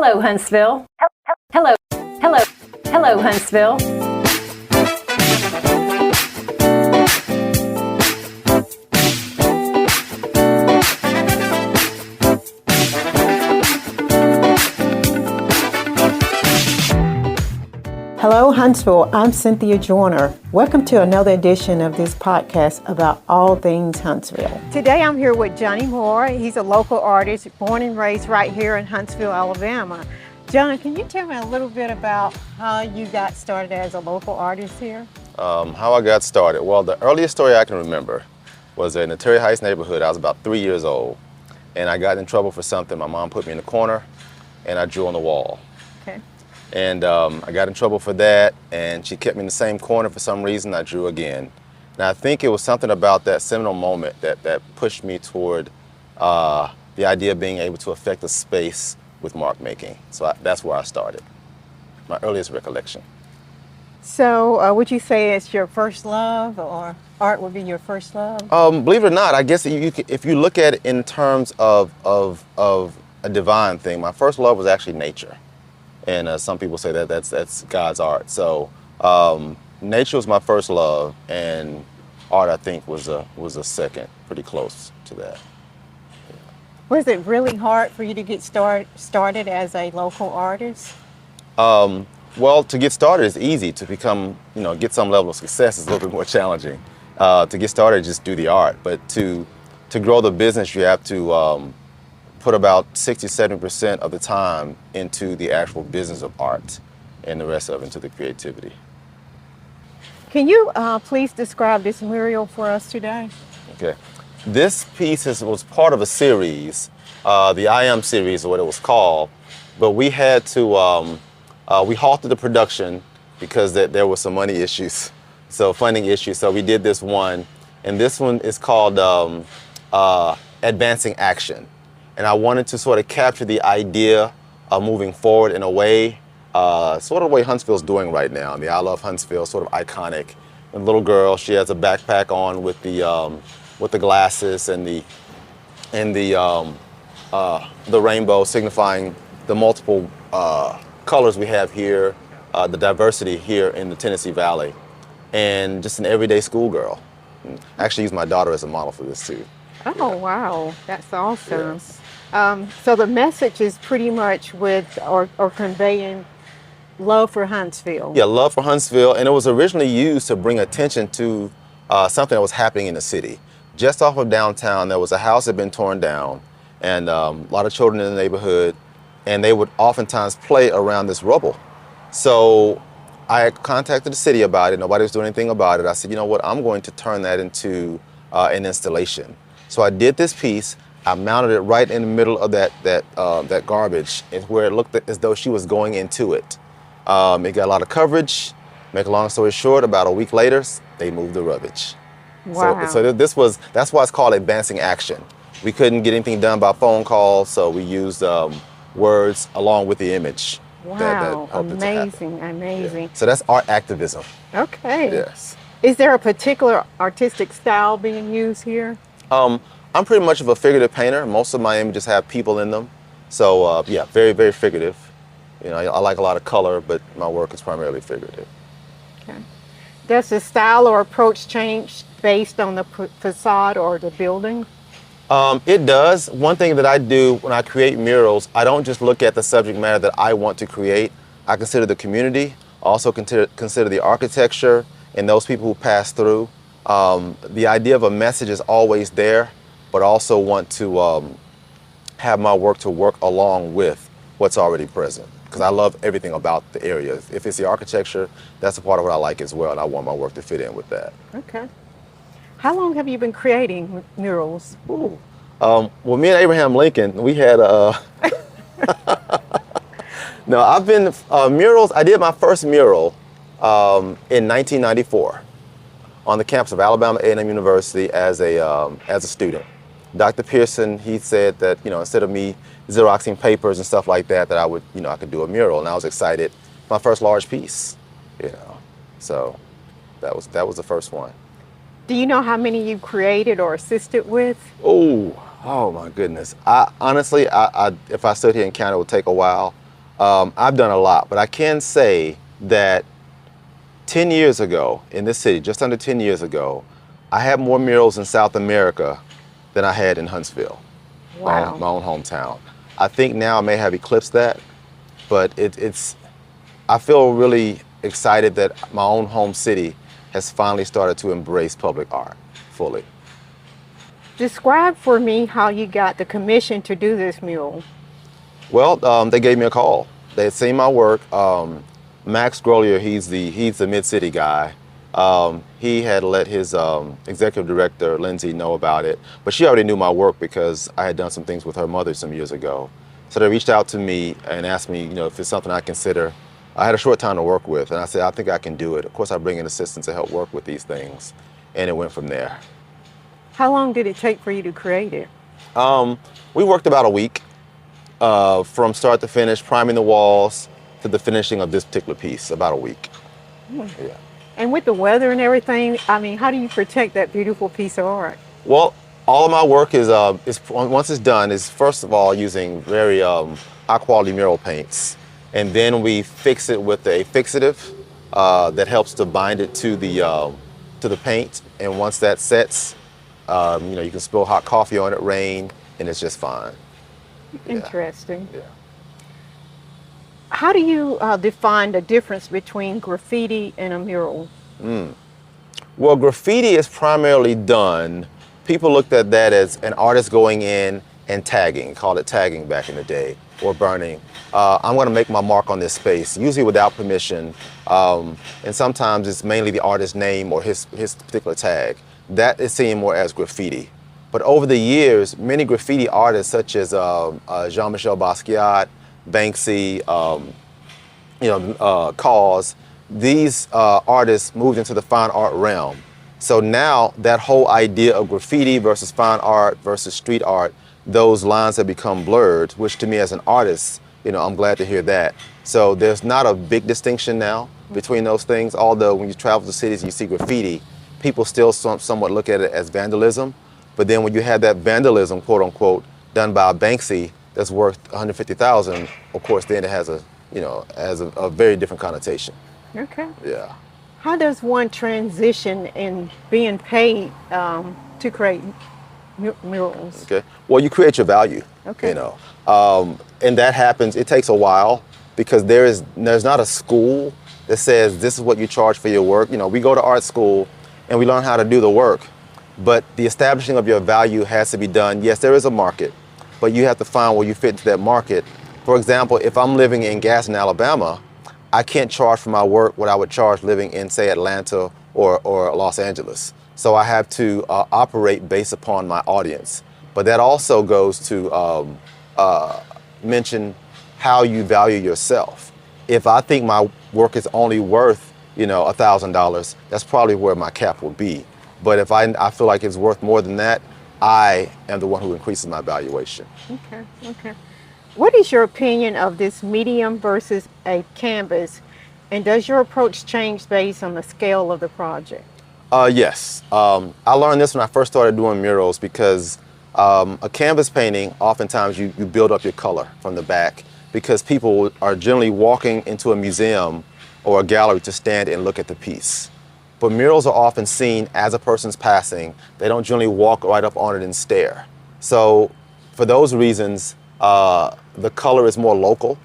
Hello, Huntsville. Hello, hello, hello, Huntsville. Hello, Huntsville. I'm Cynthia Joyner. Welcome to another edition of this podcast about all things Huntsville. Today I'm here with Jahni Moore. He's a local artist, born and raised right here in Huntsville, Alabama. John, can you tell me a little bit about how you got started as a local artist here? How I got started? Well, the earliest story I can remember was in the Terry Heights neighborhood. I was about 3 years old, and I got in trouble for something. My mom put me in the corner, and I drew on the wall. Okay. And I got in trouble for that, and she kept me in the same corner for some reason. I drew again. And I think it was something about that seminal moment that pushed me toward the idea of being able to affect a space with mark making. So that's where I started, my earliest recollection. So would you say it's your first love, or art would be your first love? Believe it or not, I guess if you look at it in terms of a divine thing, my first love was actually nature. And some people say that that's God's art. So nature was my first love, and art I think was a second, pretty close to that. Yeah. Was it really hard for you to get started as a local artist? Well, to get started is easy. To become, get some level of success is a little bit more challenging. To get started, just do the art. But to grow the business, you have to put about 60-70% of the time into the actual business of art, and the rest of it into the creativity. Can you please describe this mural for us today? Okay. This piece was part of a series, the I Am series is what it was called, but we had to, we halted the production because there were some money issues, so funding issues, so we did this one, and this one is called Advancing Action. And I wanted to sort of capture the idea of moving forward in a way, sort of the way Huntsville's doing right now. The I Love Huntsville, sort of iconic. And the little girl, she has a backpack on with the glasses and the rainbow, signifying the multiple colors we have here, the diversity here in the Tennessee Valley, and just an everyday schoolgirl. I actually used my daughter as a model for this too. Oh, wow, that's awesome. Yes. So the message is pretty much with or conveying love for Huntsville. Yeah, love for Huntsville, and it was originally used to bring attention to something that was happening in the city. Just off of downtown, there was a house that had been torn down, and a lot of children in the neighborhood, and they would oftentimes play around this rubble. So I had contacted the city about it. Nobody was doing anything about it. I said, you know what, I'm going to turn that into an installation. So I did this piece. I mounted it right in the middle of that garbage, where it looked as though she was going into it. It got a lot of coverage. Make a long story short, about a week later, they moved the rubbish. Wow. So that's why it's called Advancing Action. We couldn't get anything done by phone call, so we used words along with the image. Wow, that helped it to happen. amazing. Yeah. So that's art activism. Okay. Yes. Is there a particular artistic style being used here? I'm pretty much of a figurative painter. Most of my images have people in them. So yeah, very, very figurative. I like a lot of color, but my work is primarily figurative. Okay. Does the style or approach change based on the facade or the building? It does. One thing that I do when I create murals, I don't just look at the subject matter that I want to create. I consider the community, also consider the architecture and those people who pass through. The idea of a message is always there, but also want to have my work to work along with what's already present. Because I love everything about the area. If it's the architecture, that's a part of what I like as well, and I want my work to fit in with that. Okay. How long have you been creating murals? Ooh. Well, me and Abraham Lincoln, we had no, I've been murals. I did my first mural in 1994 on the campus of Alabama A&M University as a student. Dr. Pearson, he said that instead of me Xeroxing papers and stuff like that, I would I could do a mural, and I was excited. My first large piece, so that was the first one. Do you know how many you created or assisted with? Oh my goodness. Honestly, if I stood here and counted, it would take a while. I've done a lot, but I can say that 10 years ago in this city, just under 10 years ago, I had more murals in South America than I had in Huntsville, Wow. my own hometown. I think now I may have eclipsed that, but I feel really excited that my own home city has finally started to embrace public art fully. Describe for me how you got the commission to do this mural. Well, they gave me a call. They had seen my work. Max Grolier, he's the Mid-City guy. He had let his executive director, Lindsay, know about it, but she already knew my work because I had done some things with her mother some years ago. So they reached out to me and asked me, if it's something I consider. I had a short time to work with, and I said, I think I can do it. Of course, I bring in assistants to help work with these things, and it went from there. How long did it take for you to create it? We worked about a week from start to finish, priming the walls to the finishing of this particular piece, about a week. Yeah. And with the weather and everything, I mean, how do you protect that beautiful piece of art? Well, all of my work is once it's done, is first of all using very high quality mural paints. And then we fix it with a fixative that helps to bind it to the paint. And once that sets, you can spill hot coffee on it, rain, and it's just fine. Interesting. Yeah. How do you define the difference between graffiti and a mural? Well, graffiti is primarily done. People looked at that as an artist going in and tagging, called it tagging back in the day, or burning. I'm going to make my mark on this space, usually without permission, and sometimes it's mainly the artist's name or his particular tag. That is seen more as graffiti. But over the years, many graffiti artists such as Jean-Michel Basquiat, Banksy, Cause, these artists moved into the fine art realm. So now that whole idea of graffiti versus fine art versus street art, those lines have become blurred, which to me as an artist, I'm glad to hear that. So there's not a big distinction now between those things, although when you travel to cities and you see graffiti, people still somewhat look at it as vandalism. But then when you have that vandalism, quote unquote, done by a Banksy that's worth $150,000, of course, then it has a very different connotation. Okay. Yeah. How does one transition in being paid to create murals? Okay. Well, you create your value. Okay. And that happens. It takes a while because there's not a school that says this is what you charge for your work. We go to art school and we learn how to do the work, but the establishing of your value has to be done. Yes, there is a market, but you have to find where you fit into that market. For example, if I'm living in Gaston, Alabama, I can't charge for my work what I would charge living in, say, Atlanta or Los Angeles. So I have to operate based upon my audience. But that also goes to mention how you value yourself. If I think my work is only worth, $1,000, that's probably where my cap will be. But if I feel like it's worth more than that, I am the one who increases my valuation. Okay. What is your opinion of this medium versus a canvas? And does your approach change based on the scale of the project? Yes. I learned this when I first started doing murals because a canvas painting, oftentimes you build up your color from the back because people are generally walking into a museum or a gallery to stand and look at the piece. But murals are often seen as a person's passing. They don't generally walk right up on it and stare. So for those reasons, the color is more local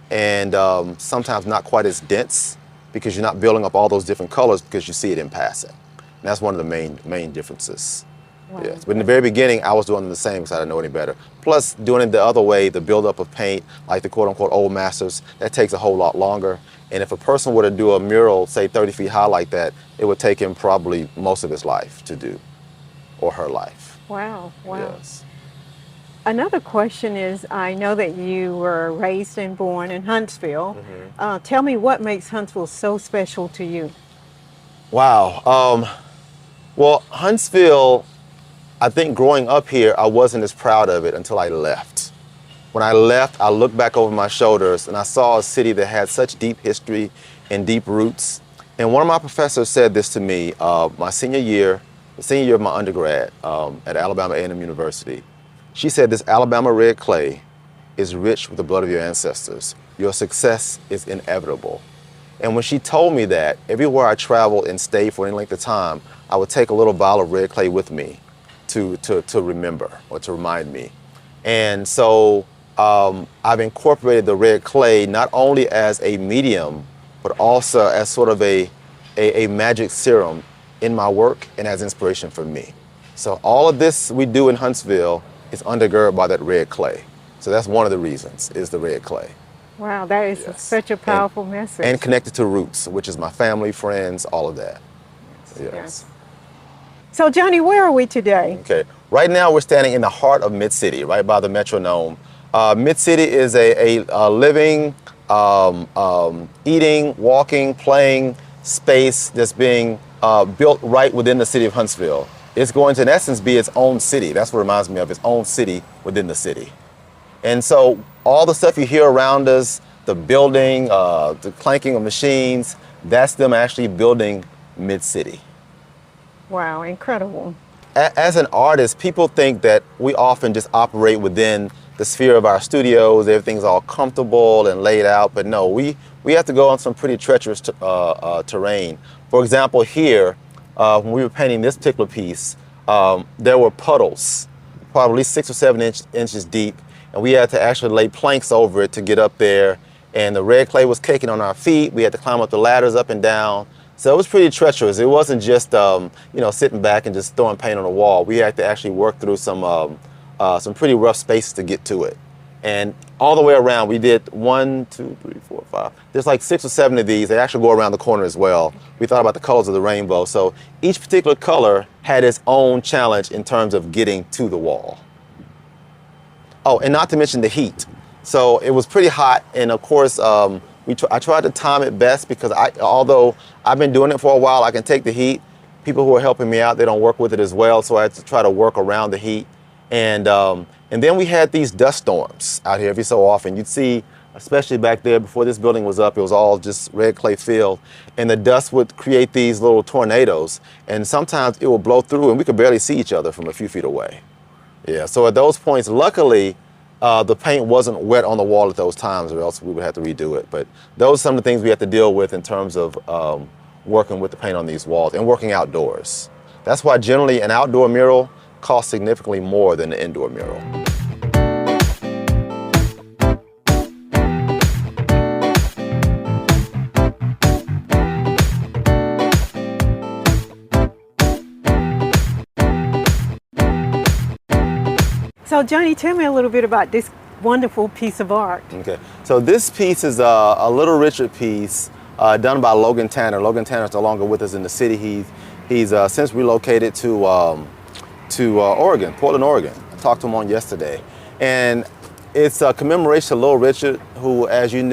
and sometimes not quite as dense because you're not building up all those different colors because you see it in passing. And that's one of the main differences. Wow. Yes. But in the very beginning, I was doing the same because I didn't know any better. Plus, doing it the other way, the buildup of paint, like the quote-unquote old masters, that takes a whole lot longer. And if a person were to do a mural, say 30 feet high like that, it would take him probably most of his life to do, or her life. Wow. Yes. Another question is, I know that you were raised and born in Huntsville. Tell me what makes Huntsville so special to you? Wow. Well, Huntsville, I think growing up here, I wasn't as proud of it until I left. When I left, I looked back over my shoulders and I saw a city that had such deep history and deep roots. And one of my professors said this to me my senior year of my undergrad at Alabama A&M University. She said, this Alabama red clay is rich with the blood of your ancestors. your success is inevitable. And when she told me that, everywhere I traveled and stayed for any length of time, I would take a little vial of red clay with me to remember or to remind me. And so I've incorporated the red clay not only as a medium, but also as sort of a magic serum in my work and as inspiration for me. So all of this we do in Huntsville is undergirded by that red clay. So that's one of the reasons, is the red clay. Wow, that is such a powerful message. And connected to roots, which is my family, friends, all of that. Yes. So Jahni, where are we today? Okay, right now we're standing in the heart of Mid-City, right by the Metronome. Mid-City is a living, eating, walking, playing space that's being built right within the city of Huntsville. It's going to, in essence, be its own city. That's what reminds me of its own city within the city. And so all the stuff you hear around us, the building, the clanking of machines, that's them actually building Mid-City. Wow, incredible. As an artist, people think that we often just operate within the sphere of our studios. Everything's all comfortable and laid out, but no, we have to go on some pretty treacherous terrain. For example, here, when we were painting this particular piece, there were puddles, probably 6 or 7 inches deep, and we had to actually lay planks over it to get up there. And the red clay was caking on our feet. We had to climb up the ladders up and down. So it was pretty treacherous. It wasn't just sitting back and just throwing paint on the wall. We had to actually work through some pretty rough spaces to get to it. And all the way around, we did 1, 2, 3, 4, 5. There's like 6 or 7 of these. They actually go around the corner as well. We thought about the colors of the rainbow. So each particular color had its own challenge in terms of getting to the wall. Oh, and not to mention the heat. So it was pretty hot, and of course, I tried to time it best because although I've been doing it for a while, I can take the heat. People who are helping me out, they don't work with it as well, so I had to try to work around the heat. And then we had these dust storms out here every so often. You'd see, especially back there before this building was up, it was all just red clay filled, and the dust would create these little tornadoes, and sometimes it would blow through, and we could barely see each other from a few feet away. Yeah, so at those points, luckily, the paint wasn't wet on the wall at those times, or else we would have to redo it. But those are some of the things we have to deal with in terms of working with the paint on these walls and working outdoors. That's why generally an outdoor mural costs significantly more than an indoor mural. So Jahni, tell me a little bit about this wonderful piece of art. Okay, so this piece is a Little Richard piece done by Logan Tanner. Logan Tanner is no longer with us in the city. He's since relocated to Oregon, Portland, Oregon. I talked to him on yesterday, and it's a commemoration of Little Richard, who, as you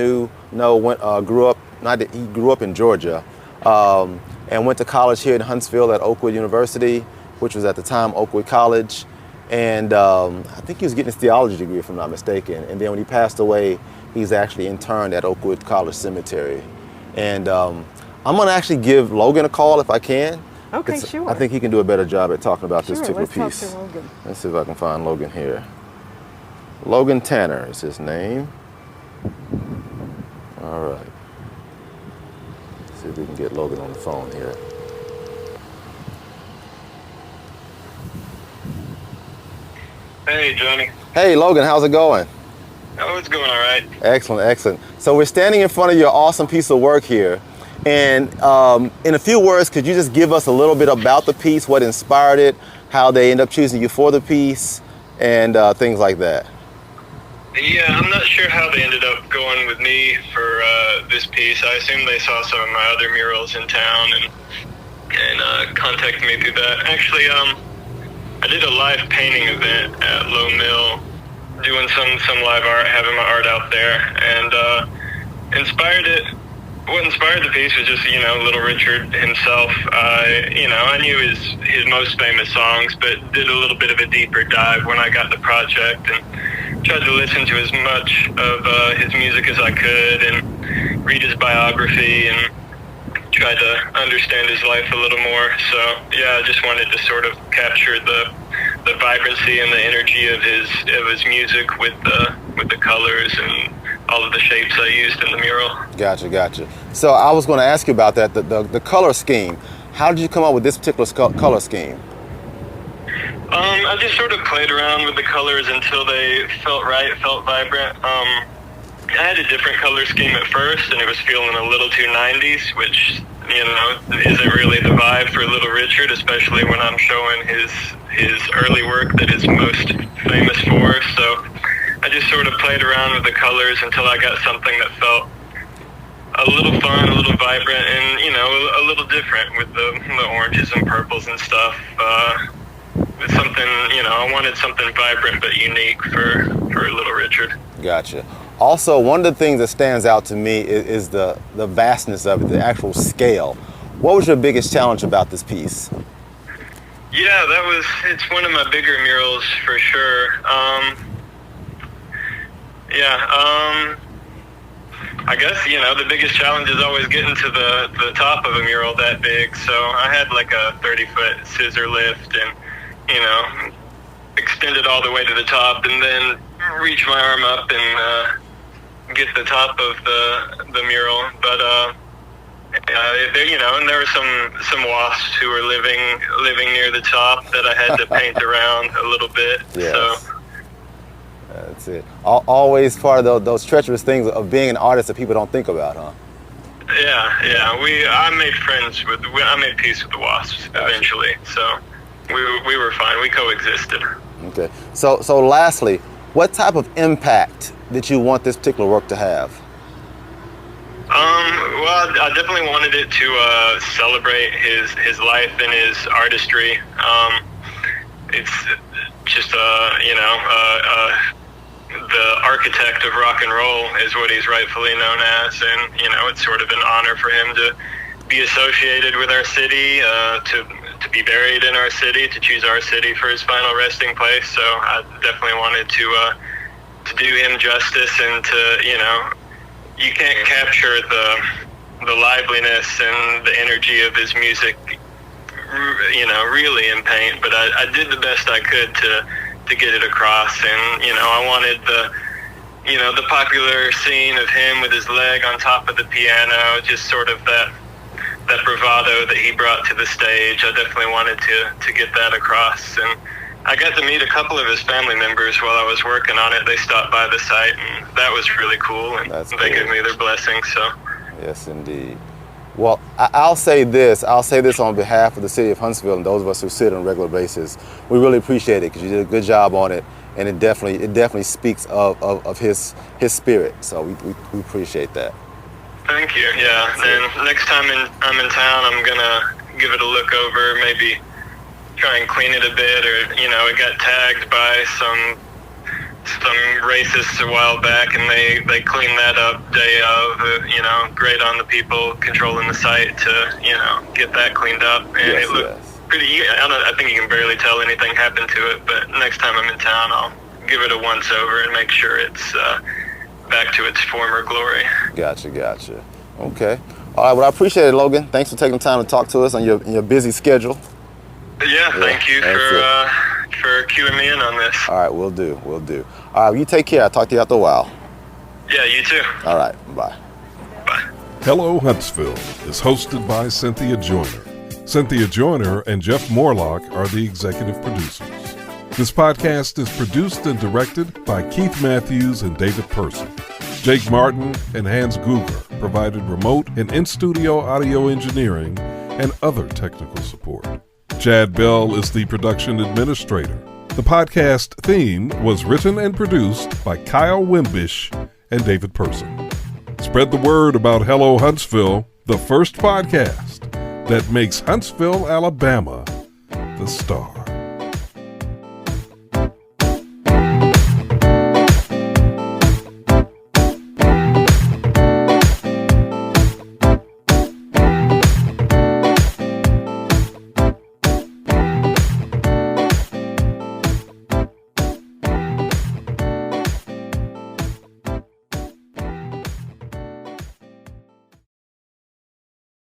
grew up in Georgia, and went to college here in Huntsville at Oakwood University, which was at the time Oakwood College. And I think he was getting his theology degree, if I'm not mistaken. And then when he passed away, he's actually interned at Oakwood College Cemetery. And I'm going to actually give Logan a call if I can. Okay, sure. I think he can do a better job at talking about this particular let's piece. Talk to Logan. Let's see if I can find Logan here. Logan Tanner is his name. All right. Let's see if we can get Logan on the phone here. Hey, Jahni. Hey, Logan, how's it going? Oh, it's going all right. Excellent, excellent. So we're standing in front of your awesome piece of work here. And in a few words, could you just give us a little bit about the piece, what inspired it, how they end up choosing you for the piece, and things like that? Yeah, I'm not sure how they ended up going with me for this piece. I assume they saw some of my other murals in town and contacted me through that. Actually, I did a live painting event at Low Mill, doing some live art, having my art out there, and what inspired the piece was just, Little Richard himself. I knew his most famous songs, but did a little bit of a deeper dive when I got the project and tried to listen to as much of his music as I could and read his biography and tried to understand his life a little more. So yeah, I just wanted to sort of capture the vibrancy and the energy of his music with the colors and all of the shapes I used in the mural. Gotcha. So I was going to ask you about that, the color scheme. How did you come up with this particular color scheme? I just sort of played around with the colors until they felt right, felt vibrant. I had a different color scheme at first, and it was feeling a little too 90s, which, you know, isn't really the vibe for Little Richard, especially when I'm showing his early work that he's most famous for. So I just sort of played around with the colors until I got something that felt a little fun, a little vibrant, and, you know, a little different with the oranges and purples and stuff. It's something, you know, I wanted something vibrant but unique for Little Richard. Gotcha. Also, one of the things that stands out to me is the vastness of it, the actual scale. What was your biggest challenge about this piece? Yeah, it's one of my bigger murals for sure. I guess, you know, the biggest challenge is always getting to the top of a mural that big. So I had like a 30-foot scissor lift and, you know, extend it all the way to the top and then reach my arm up and get the top of the mural. But you know, and there were some wasps who were living near the top that I had to paint around a little bit. Yes. So that's it. Always part of those treacherous things of being an artist that people don't think about, huh? Yeah. I made peace with the wasps eventually. So we were fine. We coexisted. Okay. So lastly, what type of impact did you want this particular work to have? Well, I definitely wanted it to celebrate his life and his artistry. It's just the architect of rock and roll is what he's rightfully known as, and you know, it's sort of an honor for him to be associated with our city, to be buried in our city, to choose our city for his final resting place. So I definitely wanted to do him justice, and to, you know, you can't capture the liveliness and the energy of his music, you know, really in paint, but I did the best I could to get it across. And, you know, I wanted the popular scene of him with his leg on top of the piano, just sort of that bravado that he brought to the stage. I definitely wanted to get that across. And I got to meet a couple of his family members while I was working on it. They stopped by the site, and that was really cool, and they gave me their blessing. So yes, indeed. Well, I'll say this on behalf of the city of Huntsville and those of us who sit on a regular basis. We really appreciate it because you did a good job on it, and it definitely speaks of his spirit. So we appreciate that. Thank you. Yeah. And next time I'm in town, I'm gonna give it a look over, maybe try and clean it a bit, or, you know, it got tagged by some racists a while back, and they cleaned that up day of, you know, great on the people controlling the site to, you know, get that cleaned up. And it looked pretty, I think you can barely tell anything happened to it, but next time I'm in town, I'll give it a once over and make sure it's back to its former glory. Gotcha. Okay. All right, well, I appreciate it, Logan. Thanks for taking the time to talk to us on your busy schedule. Yeah, thank you for queuing me in on this. All right, we'll do. All right, well, you take care. I'll talk to you after a while. Yeah, you too. All right, bye. Bye. Hello Huntsville is hosted by Cynthia Joyner. Cynthia Joyner and Jeff Morlock are the executive producers. This podcast is produced and directed by Keith Matthews and David Person. Jake Martin and Hans Guger provided remote and in-studio audio engineering and other technical support. Chad Bell is the production administrator. The podcast theme was written and produced by Kyle Wimbish and David Person. Spread the word about Hello Huntsville, the first podcast that makes Huntsville, Alabama, the star.